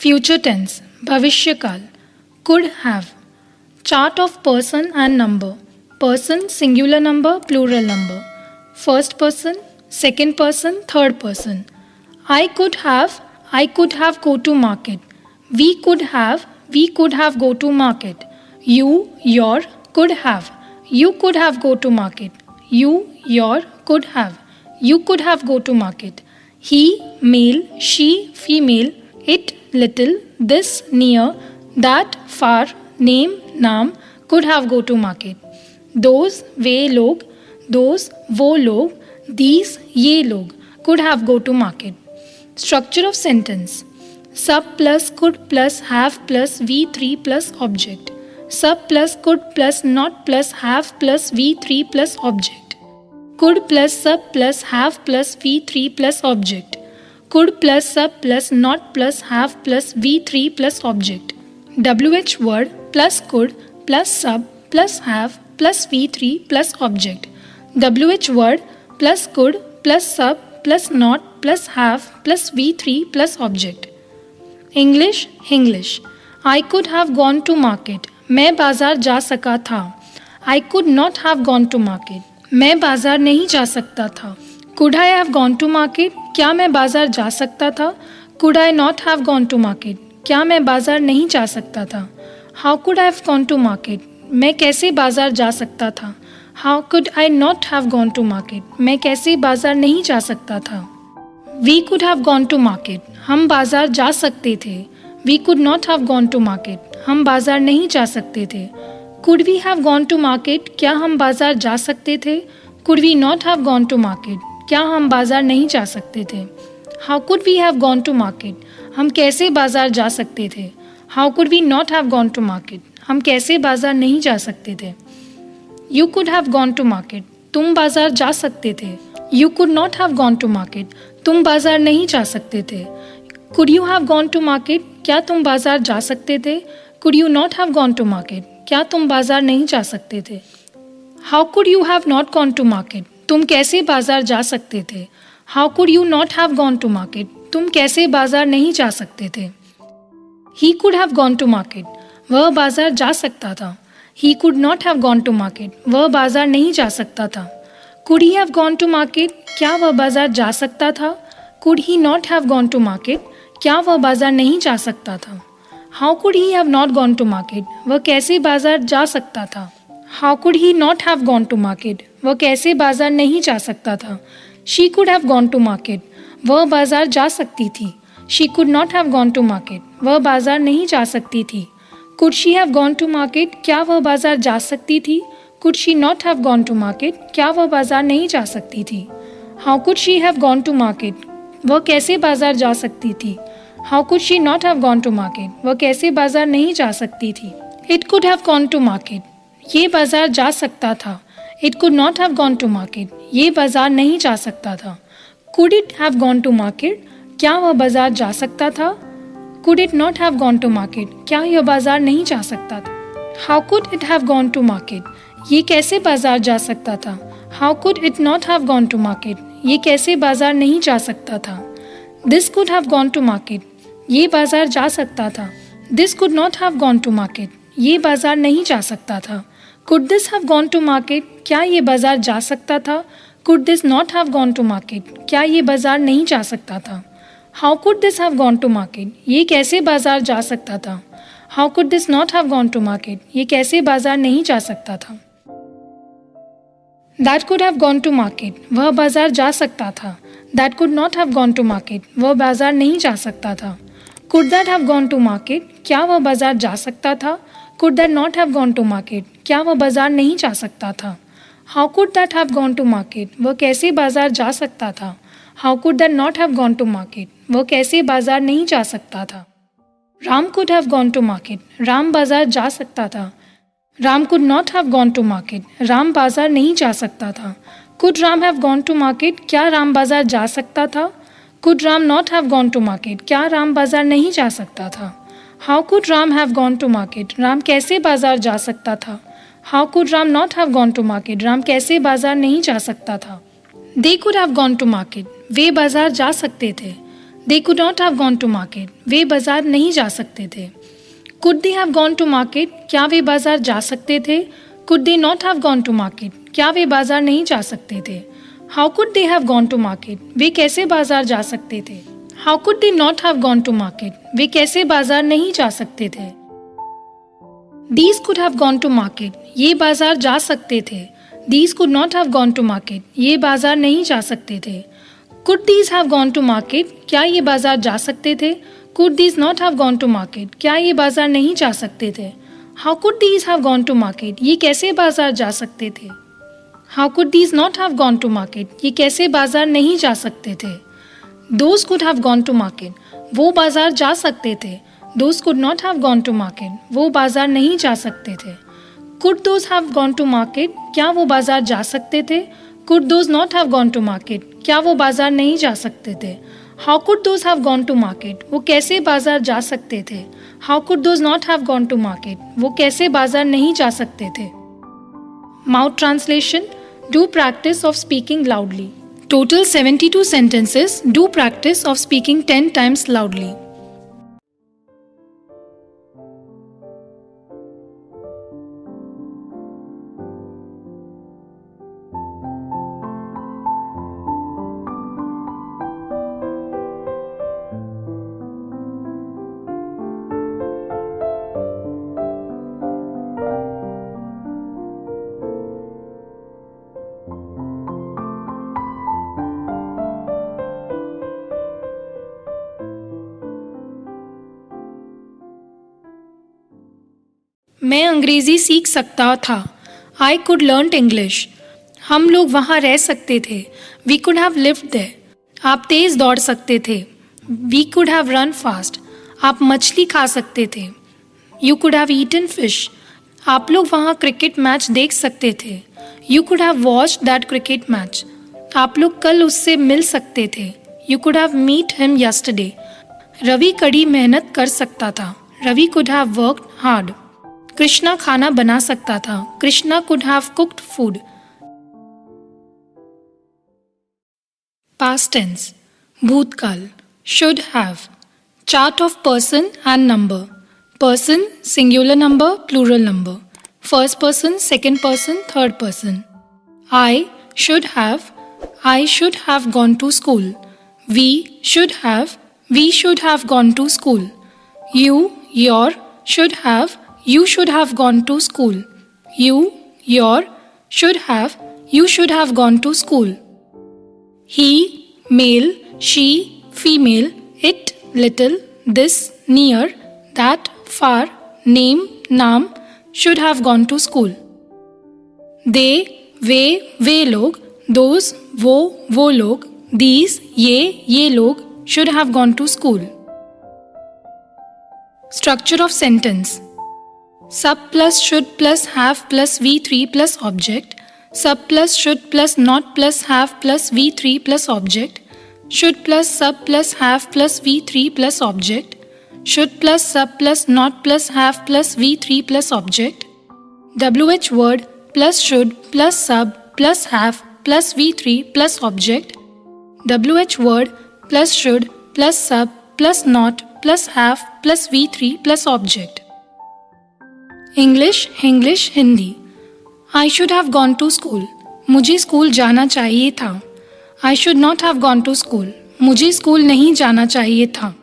Future tense भविष्य काल. Could have. Chart of person and number. Person singular number plural number. First person, second person, third person. I could have go to market. We could have go to market. You your could have go to market. You your could have go to market. He male, she female, it little, this near, that far, name नाम could have go to market. Those वे लोग, those वो लोग, these ये लोग could have go to market. Structure of sentence. Sub plus could plus have plus V3 plus object. Sub plus could plus not plus have plus V3 plus object. Could plus sub plus have plus V3 plus object. Could plus sub plus not plus have plus V3 plus object. WH word plus could plus sub plus have plus V3 plus object. WH word plus could plus sub plus not plus have plus V3 plus object. English Hinglish. I could have gone to market. मैं बाजार जा सका था. I could not have gone to market. मैं बाजार नहीं जा सकता था. Could I have gone to market? क्या मैं बाजार जा सकता था? Could I not have gone to market? क्या मैं बाजार नहीं जा सकता था? How could I have gone to market? मैं कैसे बाजार जा सकता था? How could I not have gone to market? मैं कैसे बाजार नहीं जा सकता था? We could have gone to market. हम बाजार जा सकते थे. We could not have gone to market. हम बाजार नहीं जा सकते थे. Could we have gone to market? क्या हम बाजार जा सकते थे? Could we not have gone to market? क्या हम बाजार नहीं जा सकते थे? How could we have gone to market? हम कैसे बाजार जा सकते थे? How could we not have gone to market? हम कैसे बाजार नहीं जा सकते थे? You could have gone to market. तुम बाजार जा सकते थे. You could not have gone to market. तुम बाजार नहीं जा सकते थे. Could you have gone to market? क्या तुम बाजार जा सकते थे? Could you not have gone to market? क्या तुम बाजार नहीं जा सकते थे? How could you have not gone to market? तुम कैसे बाजार जा सकते थे? How could you not have gone to market? तुम कैसे बाजार नहीं जा सकते थे? He could have gone to market. वह बाजार जा सकता था. He could not have gone to market. वह बाजार नहीं जा सकता था. Could he have gone to market? क्या वह बाजार जा सकता था? Could he not have gone to market? क्या वह बाजार नहीं जा सकता था? How could he have not gone to market? वह कैसे बाजार जा सकता था? How could he not have gone to market? वह कैसे बाजार नहीं जा सकता था? She could have gone to market. वह बाजार जा सकती थी. She could not have gone to market. वह बाजार नहीं जा सकती थी. Could she have gone to market? क्या वह बाजार जा सकती थी? Could she not have gone to market? क्या वह बाजार नहीं जा सकती थी? How could she have gone to market? वह कैसे बाजार जा सकती थी? How could she not have gone to market? वह कैसे बाजार नहीं जा सकती थी? It could have gone to market. ये बाजार जा सकता था. It could not have gone to market. ये बाजार नहीं जा सकता था. Could it have gone to market? क्या वह बाजार जा सकता था? Could it not have gone to market? क्या यह बाजार नहीं जा सकता था? How could it have gone to market? ये कैसे बाजार जा सकता था? How could it not have gone to market? ये कैसे बाजार नहीं जा सकता था? This could have gone to market. ये बाजार जा सकता था. This could not have gone to market. ये बाजार नहीं जा सकता था. Could this have gone to market? क्या ये बाजार जा सकता था? Could this not have gone to market? क्या ये बाजार नहीं जा सकता था? How could this have gone to market? ये कैसे बाजार जा सकता था? How could this not have gone to market? ये कैसे बाजार नहीं जा सकता था? That could have gone to market. वह बाजार जा सकता था. That could not have gone to market. वह बाजार नहीं जा सकता था. Could that have gone to market? क्या वह बाजार जा सकता था? Could that not have gone to market? क्या वह बाजार नहीं जा सकता था? How could that have gone to market? वह कैसे बाजार जा सकता था? How could that not have gone to market? वह कैसे बाजार नहीं जा सकता था? Ram could have gone to market. Ram बाजार जा सकता था. Ram could not have gone to market. Ram बाजार नहीं जा सकता था. Could Ram have gone to market? क्या राम बाजार जा सकता था? Could Ram not have gone to market? क्या राम बाजार नहीं जा सकता था? How could Ram have gone to market? Ram कैसे बाजार जा सकता था? How could Ram not have gone to market? Ram कैसे बाजार नहीं जा सकता था? They could have gone to market. वे बाजार जा सकते थे. They could not have gone to market, वे बाजार नहीं जा सकते थे. Could they have gone to market, क्या वे बाजार जा सकते थे. Could they not have gone to market, क्या वे बाजार नहीं जा सकते थे. How could they have gone to market, वे कैसे बाजार जा सकते थे. How could they not have gone to market, वे कैसे बाजार नहीं जा सकते थे. These could have gone to market, ये बाजार जा सकते थे. These could not have gone to market, ये बाजार नहीं जा सकते थे. Could these have gone to market, क्या ये बाजार जा सकते थे. Could these not have gone to market, क्या ये बाजार नहीं जा सकते थे. How could these have gone to market, ये कैसे बाजार जा सकते थे. How could these not have gone to market, ये कैसे बाजार नहीं जा सकते थे. Those could have gone to market, वो बाजार जा सकते थे. Those could not have gone to market, वो बाजार नहीं जा सकते थे. Could those have gone to market, क्या वो बाजार जा सकते थे. Could those not have gone to market, क्या वो बाजार नहीं जा सकते थे. How could those have gone to market, वो कैसे बाजार जा सकते थे. How could those not have gone to market, वो कैसे बाजार नहीं जा सकते थे. Mouth translation. Do practice of speaking loudly. Total 72 sentences. Do practice of speaking 10 times loudly. मैं अंग्रेज़ी सीख सकता था. I could learn English. हम लोग वहाँ रह सकते थे. We could have lived there. आप तेज़ दौड़ सकते थे. We could have run fast. आप मछली खा सकते थे. You could have eaten fish. आप लोग वहाँ क्रिकेट मैच देख सकते थे. You could have watched that cricket match. आप लोग कल उससे मिल सकते थे. You could have meet him yesterday. Ravi कड़ी मेहनत कर सकता था. Ravi could have worked hard. Krishna खाना बना सकता था. Krishna could have cooked food. Past tense. भूतकाल. Should have. Chart of person and number. Person singular number plural number. First person, second person, third person. I should have. I should have gone to school. We should have gone to school. You your should have. You should have gone to school. You, your, should have gone to school. He, male, she, female, it, little, this, near, that, far, name, naam, should have gone to school. They, वे लोग, those, वो लोग, these, ये लोग, should have gone to school. Structure of sentence. Sub plus should plus have plus V3 plus object. Sub plus should plus not plus have plus V3 plus object. Should plus sub plus have plus V3 plus object. Should plus sub plus not plus have plus V3 plus object. WH word plus should plus sub plus have plus V3 plus object. WH word plus should plus sub plus not plus have plus V3 plus object. English Hindi. I should have gone to school. मुझे school जाना चाहिए था. I should not have gone to school. मुझे school नहीं जाना चाहिए था.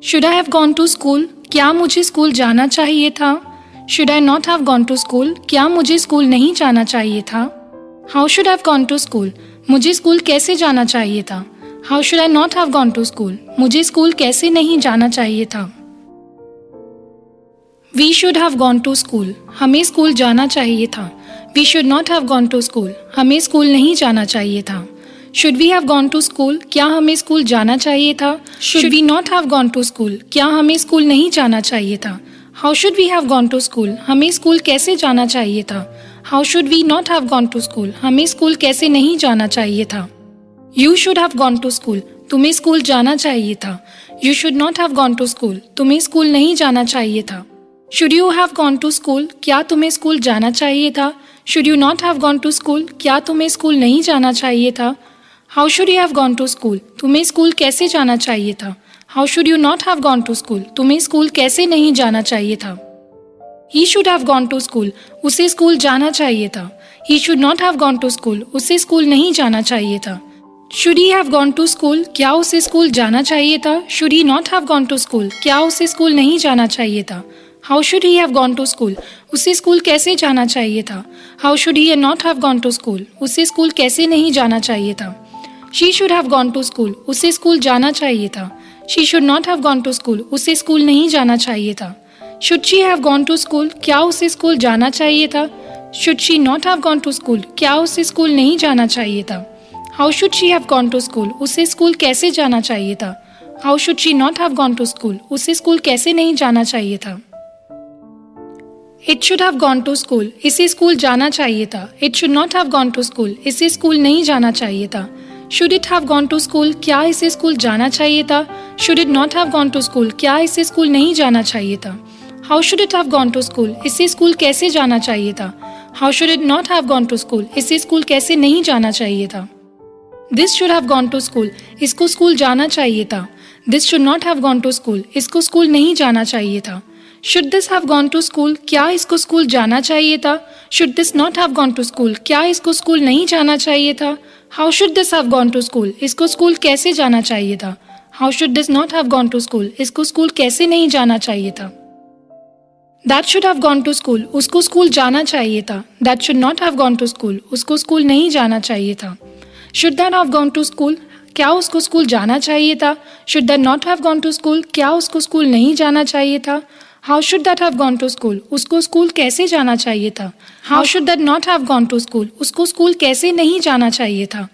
Should I have gone to school. क्या मुझे स्कूल जाना चाहिए था. Should I not have gone to school. क्या मुझे स्कूल नहीं जाना चाहिए था. How should have gone to school. मुझे स्कूल कैसे जाना चाहिए था. How should I not have gone to school. मुझे स्कूल कैसे नहीं जाना चाहिए था. We should have gone to school. हमें स्कूल जाना चाहिए था. We should not have gone to school. हमें स्कूल नहीं जाना चाहिए था. Should we have gone to school. क्या हमें स्कूल जाना चाहिए था. Should we not have gone to school. क्या हमें स्कूल नहीं जाना चाहिए था. How should we have gone to school. हमें स्कूल कैसे जाना चाहिए था. How should we not have gone to school. हमें स्कूल कैसे नहीं जाना चाहिए था. You should have gone to school. तुम्हें स्कूल जाना चाहिए था. You should not have gone to school. तुम्हें स्कूल नहीं जाना चाहिए था. Should you have gone to school. क्या तुम्हें स्कूल जाना चाहिए था. Should you not have gone to school. क्या तुम्हें स्कूल नहीं जाना चाहिए था. How should you have gone to school, तुम्हें स्कूल कैसे जाना चाहिए था. How should you not have gone to school, तुम्हें स्कूल कैसे नहीं जाना चाहिए था. He should have gone to school, उसे स्कूल जाना चाहिए था. He should not have gone to school, उसे स्कूल नहीं जाना चाहिए था. Should he have gone to school, क्या उसे स्कूल जाना चाहिए था. Should he not have gone to school, क्या उसे स्कूल नहीं जाना चाहिए था. How should he have gone to school, उसे स्कूल कैसे जाना चाहिए था. How should he not have gone to school, उसे स्कूल कैसे नहीं जाना चाहिए था. She should have gone to school, उसे स्कूल जाना चाहिए था. She should not have gone to school, उसे स्कूल नहीं जाना चाहिए था. Should she have gone to school, क्या उसे स्कूल जाना चाहिए था. Should she not have gone to school, क्या उसे स्कूल नहीं जाना चाहिए था. How should she have gone to school, उसे स्कूल कैसे जाना चाहिए था. How should she not have gone to school, उसे स्कूल कैसे नहीं जाना चाहिए था. It should have gone to school, इसे स्कूल जाना चाहिए था. It should not have gone to school, इसे स्कूल नहीं जाना चाहिए था. Should it have gone to school, क्या इसे स्कूल जाना चाहिए था. Should it not have gone to school, क्या इसे स्कूल नहीं जाना चाहिए था. How should it have gone to school, इसे स्कूल कैसे जाना चाहिए था. How should it not have gone to school, इसे स्कूल कैसे नहीं जाना चाहिए था. This should have gone to school, इसको स्कूल जाना चाहिए था. This should not have gone to school, इसको स्कूल नहीं जाना चाहिए था. Should this have gone to school, क्या इसको स्कूल जाना चाहिए था. Should this not have gone to school, क्या इसको स्कूल नहीं जाना चाहिए था. How should this have gone to school, इसको स्कूल कैसे जाना चाहिए था. How should this not have gone to school, इसको स्कूल कैसे नहीं जाना चाहिए था. That should have gone to school, उसको स्कूल जाना चाहिए था. That should not have gone to school, उसको स्कूल नहीं जाना चाहिए था. Should that have gone to school, क्या उसको स्कूल जाना चाहिए था. Should that not have gone to school, क्या उसको स्कूल नहीं जाना चाहिए था. How should that have gone to school, उसको स्कूल कैसे जाना चाहिए था. How should that not have gone to school, उसको स्कूल कैसे नहीं जाना चाहिए था.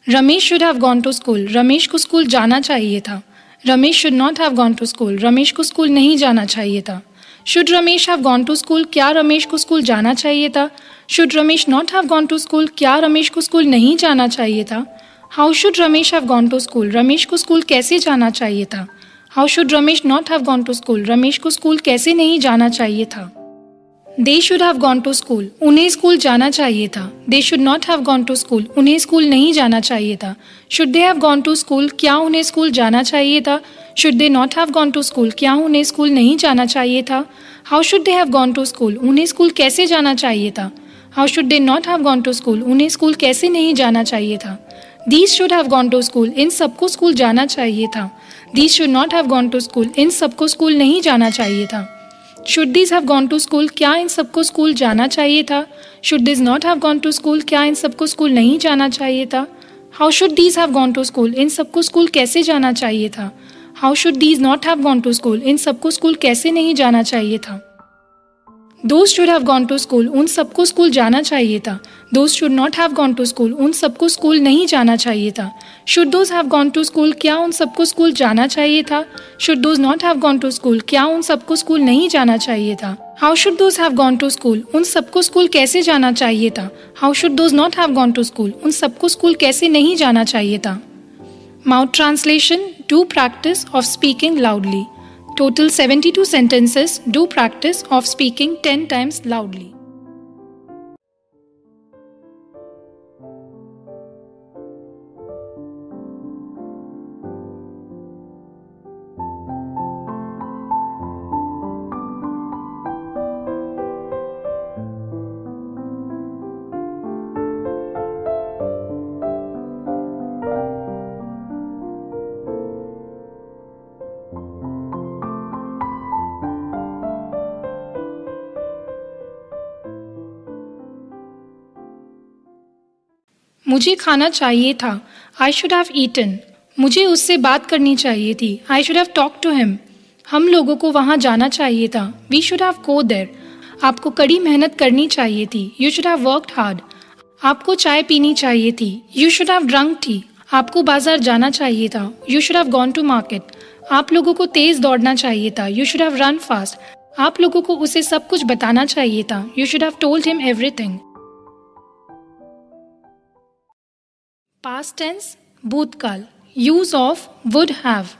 Ramesh should have gone to school, Ramesh को स्कूल जाना चाहिए था. Ramesh should not have gone to school, Ramesh को स्कूल नहीं जाना चाहिए था. Should Ramesh have gone to school, क्या रमेश को स्कूल जाना चाहिए था. Should Ramesh not have gone to school, क्या रमेश को स्कूल नहीं जाना चाहिए था. How should Ramesh have gone to school, Ramesh को स्कूल कैसे जाना चाहिए था. How should Ramesh not have gone to school, Ramesh को स्कूल कैसे नहीं जाना चाहिए था. They should have gone to school, उन्हें स्कूल जाना चाहिए था. They should not have gone to school, उन्हें स्कूल नहीं जाना चाहिए था. Should they have gone to school, क्या उन्हें स्कूल जाना चाहिए था. Should they not have gone to school, क्या उन्हें स्कूल नहीं जाना चाहिए था. How should they have gone to school, उन्हें स्कूल कैसे जाना चाहिए था. How should they not have gone to school, उन्हें स्कूल कैसे नहीं जाना चाहिए था. These should have gone to school, इन सबको स्कूल जाना चाहिए था. These should not have gone to school, इन सबको स्कूल नहीं जाना चाहिए था. Should these have gone to school, क्या इन सबको स्कूल जाना चाहिए था. Should these not have gone to school, क्या इन सबको स्कूल नहीं जाना चाहिए था. How should these have gone to school, इन सबको स्कूल कैसे जाना चाहिए था. How should these not have gone to school, इन सबको स्कूल कैसे नहीं जाना चाहिए था. Those should have gone to school, उन सबको स्कूल जाना चाहिए था. Those should not have gone to school, उन सबको स्कूल नहीं जाना चाहिए था. Should those have gone to school, क्या उन सबको स्कूल जाना चाहिए था. Should those not have gone to school, क्या उन सबको स्कूल नहीं जाना चाहिए था. How should those have gone to school, उन सबको स्कूल कैसे जाना चाहिए था. How should those not have gone to school, उन सबको स्कूल कैसे नहीं जाना चाहिए था. Mouth translation. Do practice of speaking loudly. Total 72 sentences. Do practice of speaking 10 times loudly. मुझे खाना चाहिए था. I should have eaten. मुझे उससे बात करनी चाहिए थी. I should have talk to him. हम लोगों को वहाँ जाना चाहिए था. We should have go there. आपको कड़ी मेहनत करनी चाहिए थी. You should have worked hard. आपको चाय पीनी चाहिए थी. You should have drunk tea. आपको बाजार जाना चाहिए था. You should have gone to market. आप लोगों को तेज दौड़ना चाहिए था. You should have run fast. आप लोगों को उसे सब कुछ बताना चाहिए था. You should have told him everything. Past tense. भूतकाल. Use of would have.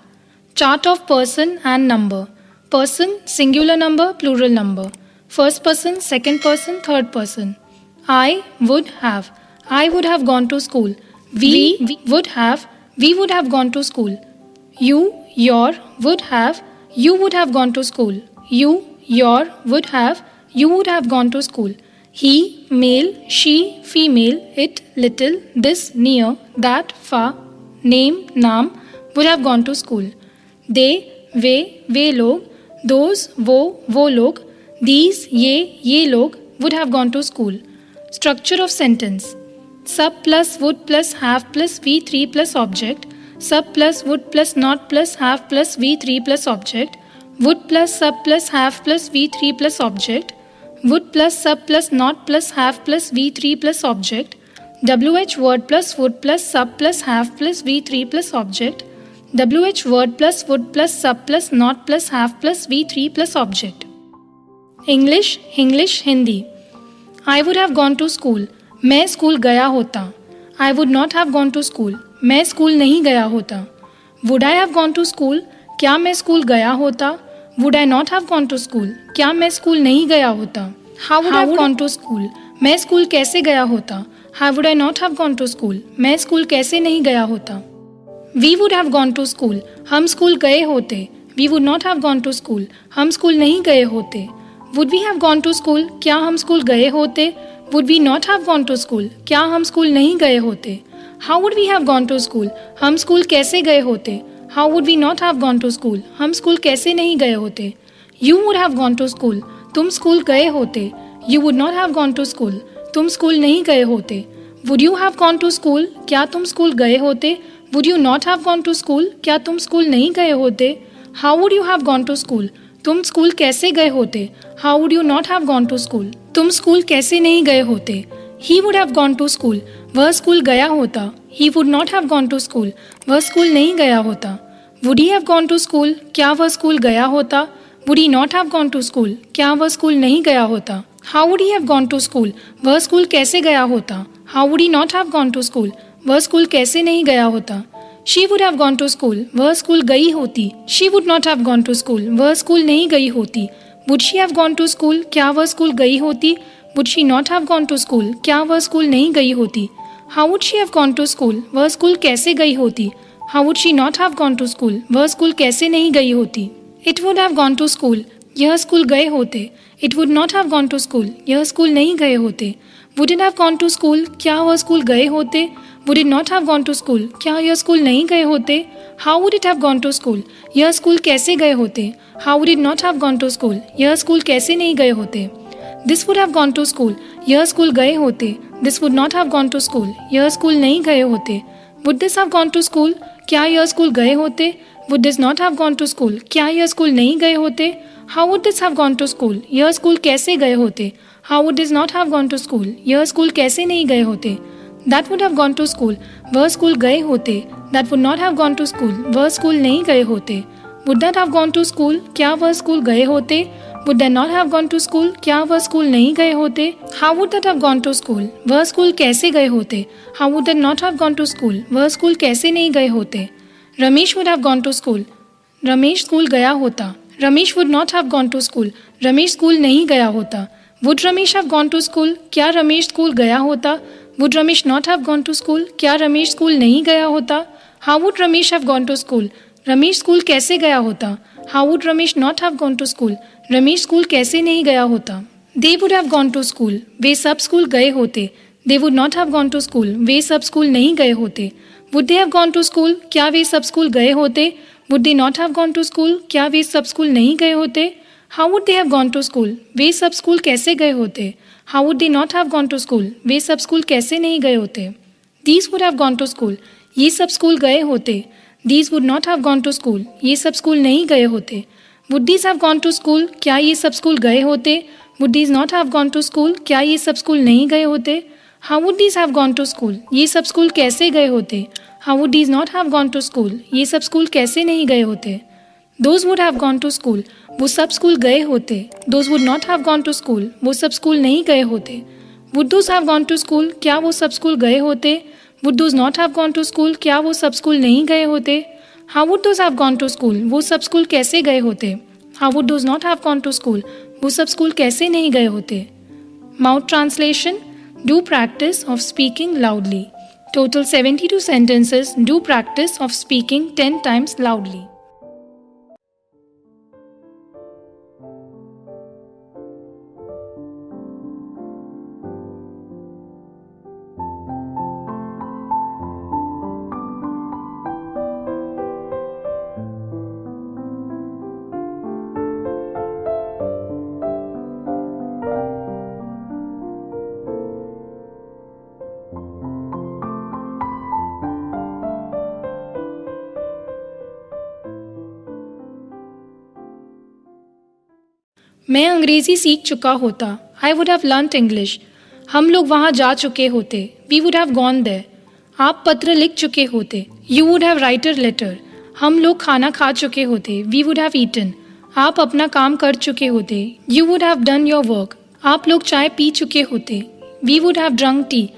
Chart of person and number. Person singular number plural number. First person, second person, third person. I would have. I would have gone to school. We would have gone to school. You, your, would have, you would have gone to school. You, your, would have, you would have gone to school. He, male, she, female, it, little, this, near, that, far, name, naam, would have gone to school. They, वे लोग, those, वो लोग, these, ये लोग, would have gone to school. Structure of sentence. Sub plus would plus have plus V3 plus object. Sub plus would plus not plus have plus V3 plus object. Would plus sub plus have plus V3 plus object. Would plus sub plus not plus have plus V3 plus object. WH word plus would plus sub plus have plus V3 plus object. WH word plus would plus sub plus not plus have plus V3 plus object. English, Hindi. I would have gone to school. मैं school गया होता. I would not have gone to school. मैं school नहीं गया होता. Would I have gone to school. क्या मैं school गया होता. Would I not have gone to school. क्या मैं स्कूल नहीं गया होता. How would have gone to school. मैं स्कूल कैसे गया होता. How would I not have gone to school. मैं स्कूल कैसे नहीं गया होता. We would have gone to school. हम स्कूल गए होते. We would not have gone to school. हम स्कूल नहीं गए होते. Would we have gone to school. क्या हम स्कूल गए होते. Would we not have gone to school? क्या हम स्कूल नहीं गए होते. How would we have gone to school? हम स्कूल कैसे गए होते. How would we not have gone to school? हम स्कूल कैसे नहीं गए होते. You would have gone to school. तुम स्कूल गए होते. You would not have gone to school. तुम स्कूल नहीं गए होते. Would you have gone to school? क्या तुम स्कूल गए होते. Would you not have gone to school? क्या तुम स्कूल नहीं गए होते. How would you have gone to school? तुम स्कूल कैसे गए होते. How would you not have gone to school? तुम स्कूल कैसे नहीं गए होते. He would have gone to school. वह स्कूल गया होता. He would not have gone to school. वह स्कूल नहीं गया होता. Would he have gone to school? क्या वह स्कूल गया होता. Would he not have gone to school? क्या वह स्कूल नहीं गया होता. How would he have gone to school? वह स्कूल कैसे गया होता. How would he not have gone to school? वह स्कूल कैसे नहीं गया होता. She would have gone to school. वह स्कूल गई होती. She would not have gone to school. वह स्कूल नहीं गई होती. Would she have gone to school? क्या वह स्कूल गई होती. Would she not have gone to school? क्या वह स्कूल नहीं गई होती. How would she have gone to school? वह स्कूल कैसे गई होती. How would she not have gone to school? वह स्कूल कैसे नहीं गई होती. It would have gone to school. यह स्कूल गए होते. It would not have gone to school. यह स्कूल नहीं गए होते. Would it have gone to school? क्या वह स्कूल गए होते. Would it not have gone to school? क्या यह स्कूल नहीं गए होते. How would it have gone to school? यह स्कूल कैसे गए होते. How would it not have gone to school? यह स्कूल कैसे नहीं गए होते. This would have gone to school. यह स्कूल गए होते. This would not have gone to school. यह स्कूल नहीं गए होते. Would this have gone to school? क्या यह स्कूल गए होते. Would this not have gone to school? क्या यह स्कूल नहीं गए होते. How would this have gone to school? यह स्कूल कैसे गए होते. How would this not have gone to school? यह स्कूल कैसे नहीं गए होते. That would have gone to school. वह स्कूल गए होते. That would not have gone to school. वह स्कूल नहीं गए होते. Would that have gone to school? क्या वह स्कूल गए होते. Would they not have gone to school? क्या वह स्कूल नहीं गए होते. How would that have gone to school? वह स्कूल कैसे गए होते. How would they not have gone to school? वह स्कूल कैसे नहीं गए होते. Ramesh would have gone to school. Ramesh school गया होता. Ramesh would not have gone to school. Ramesh school नहीं गया होता. Would Ramesh have gone to school? क्या रमेश स्कूल गया होता. Would Ramesh not have gone to school? क्या रमेश स्कूल नहीं गया होता. How would Ramesh have gone to school? Ramesh school कैसे गया होता. How would Ramesh not have gone to school? Ramesh school कैसे नहीं गया होता. They would have gone to school. वे सब स्कूल गए होते. They would not have gone to school. वे सब स्कूल नहीं गए होते. Would they have gone to school? क्या वे सब स्कूल गए होते. Would they not have gone to school? क्या वे सब स्कूल नहीं गए होते. How would they have gone to school? वे सब स्कूल कैसे गए होते. How would they not have gone to school? वे सब स्कूल कैसे नहीं गए होते. These would have gone to school. ये सब स्कूल गए होते. These would not have gone to school. ये सब स्कूल नहीं गए होते. Would these have gone to school? क्या ये सब स्कूल गए होते. Would these not have gone to school? क्या ये सब स्कूल नहीं गए होते. How would these have gone to school? ये सब स्कूल कैसे गए होते. How would these not have gone to school? ये सब स्कूल कैसे नहीं गए होते. Those would have gone to school. वो सब स्कूल गए होते. Those would not have gone to school. वो सब स्कूल नहीं गए होते. Would those have gone to school? क्या वो सब स्कूल गए होते. Would those not have gone to school? क्या वो सब स्कूल नहीं गए होते. How would those have gone to school? वो सब स्कूल कैसे गए होते. How would those not have gone to school? वो सब स्कूल कैसे नहीं गए होते. Mouth translation. Do practice of speaking loudly. Total 72 sentences. Do practice of speaking 10 times loudly. मैं अंग्रेज़ी सीख चुका होता. I would have learned English. हम लोग वहाँ जा चुके होते. We would have gone there. आप पत्र लिख चुके होते. You would have writer letter. हम लोग खाना खा चुके होते. We would have eaten. आप अपना काम कर चुके होते. You would have done your work. आप लोग चाय पी चुके होते. We would have drunk T.